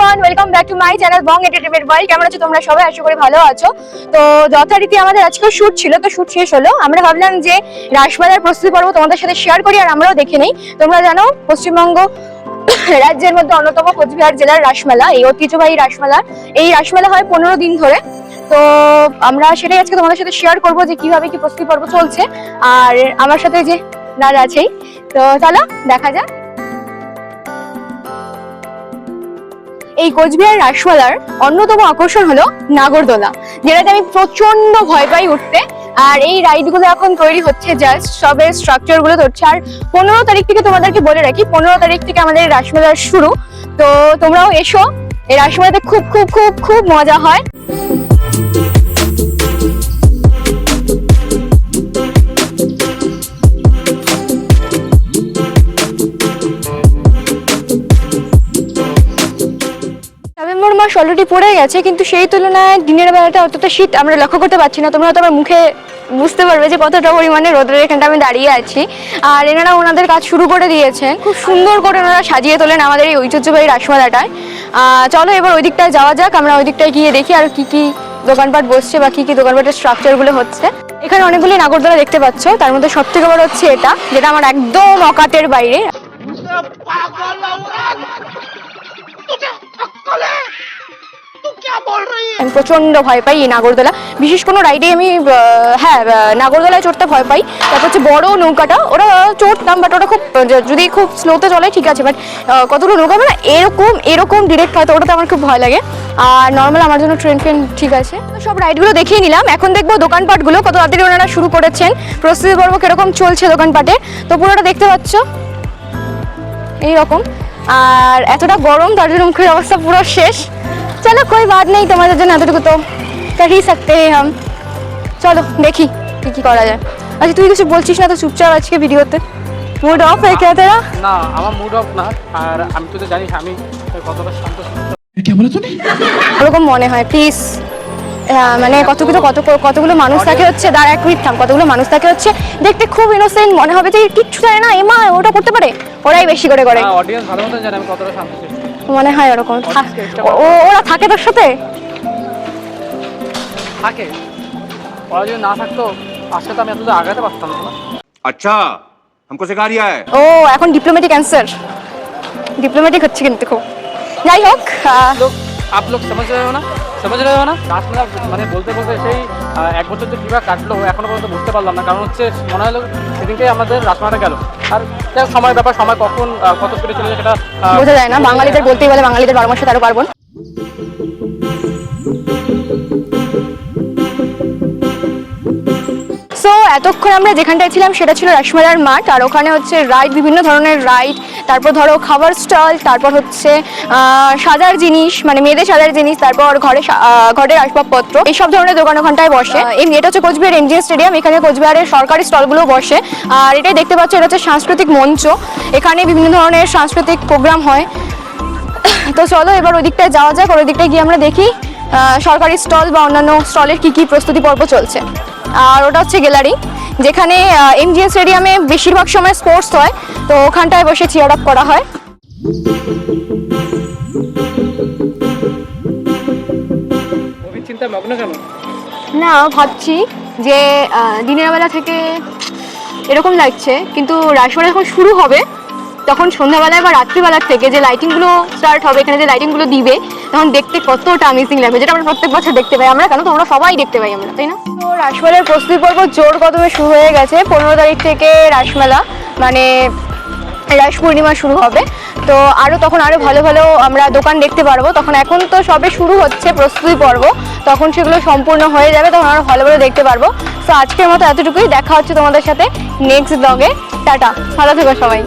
Everyone, welcome back to my channel Bong entertainment world. কেমন আছো তোমরা সবাই? আশা করি ভালো আছো। তো যথারীতি আমাদের আজকে শুট ছিল, তো শুট শেষ হলো। আমরা ভাবলাম যে রাসমেলার প্রস্তুতি পর্ব তোমাদের সাথে শেয়ার করি আর আমরাও দেখে নেই। তোমরা জানো পশ্চিমবঙ্গ রাজ্যের মধ্যে অন্যতম কোচবিহার জেলার রাসমেলা, এই ঐতিহ্যবাহী রাসমেলা, এই রাসমেলা হয় 15 দিন ধরে। তো আমরা সেটাই আজকে তোমাদের সাথে শেয়ার করবো যে কিভাবে কি প্রস্তুতি পর্ব চলছে। আর আমার সাথে যে দাদা আছেই, তো চলো দেখা যাক। এই কোচবিহার রাসমেলার অন্যতম আকর্ষণ হলো নাগরদোলা, যেটাতে আমি প্রচন্ড ভয় পাই উঠতে। আর এই রাইড গুলো এখন তৈরি হচ্ছে, জাস্ট সবে স্ট্রাকচার গুলো ধরছে। আর 15 তারিখ থেকে তোমাদেরকে বলে রাখি, 15 তারিখ থেকে আমাদের রাসমেলার শুরু। তো তোমরাও এসো, এই রাসমেলাতে খুব খুব খুব খুব মজা হয়। নভেম্বর মাস অলরেডি পড়ে গেছে, কিন্তু সেই তুলনায় দিনের বেলাটা অতটা শীত আমরা লক্ষ্য করতে পারছি না। তোমরা হয়তো আমার মুখে বুঝতে পারবে যে কতটা পরিমাণে রোদের এখানটা আমি দাঁড়িয়ে আছি। আর এনারা ওনাদের কাজ শুরু করে দিয়েছেন, খুব সুন্দর করে ওনারা সাজিয়ে তোলেন আমাদের এই ঐতিহ্যবাহী রাসমেলাটায়। চলো এবার ওই দিকটায় যাওয়া যাক, আমরা ওই দিকটায় গিয়ে দেখি আর কি কি দোকানপাট বসছে বা কি কি দোকানপাটের স্ট্রাকচারগুলো হচ্ছে। এখানে অনেকগুলি নাগরদোলা দেখতে পাচ্ছ, তার মধ্যে সব থেকে বড় হচ্ছে এটা, যেটা আমার একদম অকাতের বাইরে। আমি প্রচন্ড ভয় পাই এই নাগরদোলা, বিশেষ কোনো রাইডে আমি নাগরদোলায় চড়তে ভয় পাই। তারপর হচ্ছে বড় নৌকাটা, ওরা চড়তাম, বাট ওটা খুব যদি খুব স্লোতে চলে ঠিক আছে, বাট কতগুলো নৌকা না এরকম ডিরেক্ট হয়তো, ওটাতে আমার খুব ভয় লাগে। আর নর্মাল আমার জন্য ট্রেন ঠিক আছে। তো সব রাইডগুলো দেখিয়ে নিলাম, এখন দেখবো দোকানপাটগুলো কত তাড়াতাড়ি ওনারা শুরু করেছেন, প্রস্তুতি পর্ব কিরকম চলছে দোকানপাটে। তো পুরোটা দেখতে পাচ্ছ এইরকম। আর এতটা গরম, তার জন্য মুখের অবস্থা পুরো শেষ। চলো कोई बात नहीं, তোমাদের জন্য এতটুকু তো कर ही सकते हैं हम। চলো দেখি কি কি করা যায়। আচ্ছা তুই কিছু বলছিস না তো, চুপচাপ আজকে ভিডিওতে মুড অফ হয়ে গেছে তেরা? না আমার মুড অফ না, আর আমি তো জানিস আমি কতটা শান্ত। क्या बोला तूने? এরকম মনে হয় প্লিজ। মানে কতগুলো মানুষ থাকে হচ্ছে, দাঁড়া এক মিনিট থাম, কতগুলো মানুষ থাকে হচ্ছে দেখতে খুব ইনোসেন্ট মনে হবে যে কিচ্ছু জানে না, এমা ওটা করতে পারে, ওরাই বেশি করে অডিয়েন্স ভালো মতো জানে আমি কতটা শান্ত মনে হয় ওরকম। ওরা থাকে তোর সাথে? থাকে, ওরা যদি না থাকতো আজকে তো আমি এত আগাতে পারতাম না। अच्छा हमको सिखा रिया है। ও এখন ডিপ্লোম্যাটিক অ্যান্সার, ডিপ্লোম্যাটিক হচ্ছে কিন্তু খুব। যাই হোক, आप लोग समझ रहे हो ना রাসমেলা মানে বলতে বলতে সেই 1 বছর যে কিভাবে কাটলো এখনো পর্যন্ত বুঝতে পারলাম না। কারণ হচ্ছে মনে হলো সেদিনকে আমাদের রাসমেলাটা গেল, আর সময় ব্যাপার, সময় কখন কত স্পিডে চলে যায় সেটা বোঝা যায় না। বাঙালিদের বলতেই বলে বাঙালিদের 12 মাসে 13 পার্বণ। সো এতক্ষণ আমরা যেখানটায় ছিলাম সেটা ছিল রাসমেলার মাঠ, আর ওখানে হচ্ছে রাইড, বিভিন্ন ধরনের রাইড, তারপর ধরো খাবার স্টল, তারপর হচ্ছে সাজার জিনিস, মানে মেয়েদের সাজার জিনিস, তারপর ঘরের আসবাবপত্র, এইসব ধরনের দোকান ওখানটায় বসে। এটা হচ্ছে কোচবিহার এমজিএম স্টেডিয়াম, এখানে কোচবিহারের সরকারি স্টলগুলো বসে। আর এটাই দেখতে পাচ্ছ, এটা হচ্ছে সাংস্কৃতিক মঞ্চ, এখানে বিভিন্ন ধরনের সাংস্কৃতিক প্রোগ্রাম হয়। তো চলো এবার ওই দিকটায় যাওয়া যাক, ওই দিকটায় গিয়ে আমরা দেখি সরকারি স্টল বা অন্যান্য স্টলের কি কি প্রস্তুতি পর্ব চলছে। আর ওটা হচ্ছে গ্যালারি, যেখানে এমজিএম স্টেডিয়ামে বেশিরভাগ সময় স্পোর্টস হয়, তো ওখানটায় বসে চিয়ার আপ করা হয়। চিন্তা মগ্ন কেন? না ভাবছি যে দিনের বেলা থেকে এরকম লাগছে, কিন্তু রাসমেলা যখন শুরু হবে তখন সন্ধ্যাবেলায় বা রাত্রিবেলার থেকে যে লাইটিংগুলো স্টার্ট হবে, এখানে যে লাইটিংগুলো দিবে, তখন দেখতে কতটা অ্যামেজিং লাগবে, যেটা আমরা প্রত্যেক বছর দেখতে পাই। আমরা কেন, তোমরা সবাই দেখতে পাই আমরা, তাই না? তো রাসমেলার প্রস্তুতি পর্ব জোর কদমে শুরু হয়ে গেছে। 15 তারিখ থেকে রাসমেলা মানে রাস পূর্ণিমা শুরু হবে। তো তখন আরও ভালো ভালো আমরা দোকান দেখতে পারবো। তখন এখন তো সবে শুরু হচ্ছে প্রস্তুতি পর্ব, তখন সেগুলো সম্পূর্ণ হয়ে যাবে, তখন আরও ভালো ভালো দেখতে পারবো। তো আজকের মতো এতটুকুই, দেখা হচ্ছে তোমাদের সাথে নেক্সট ব্লগে। টাটা, ভালো থেকো সবাই।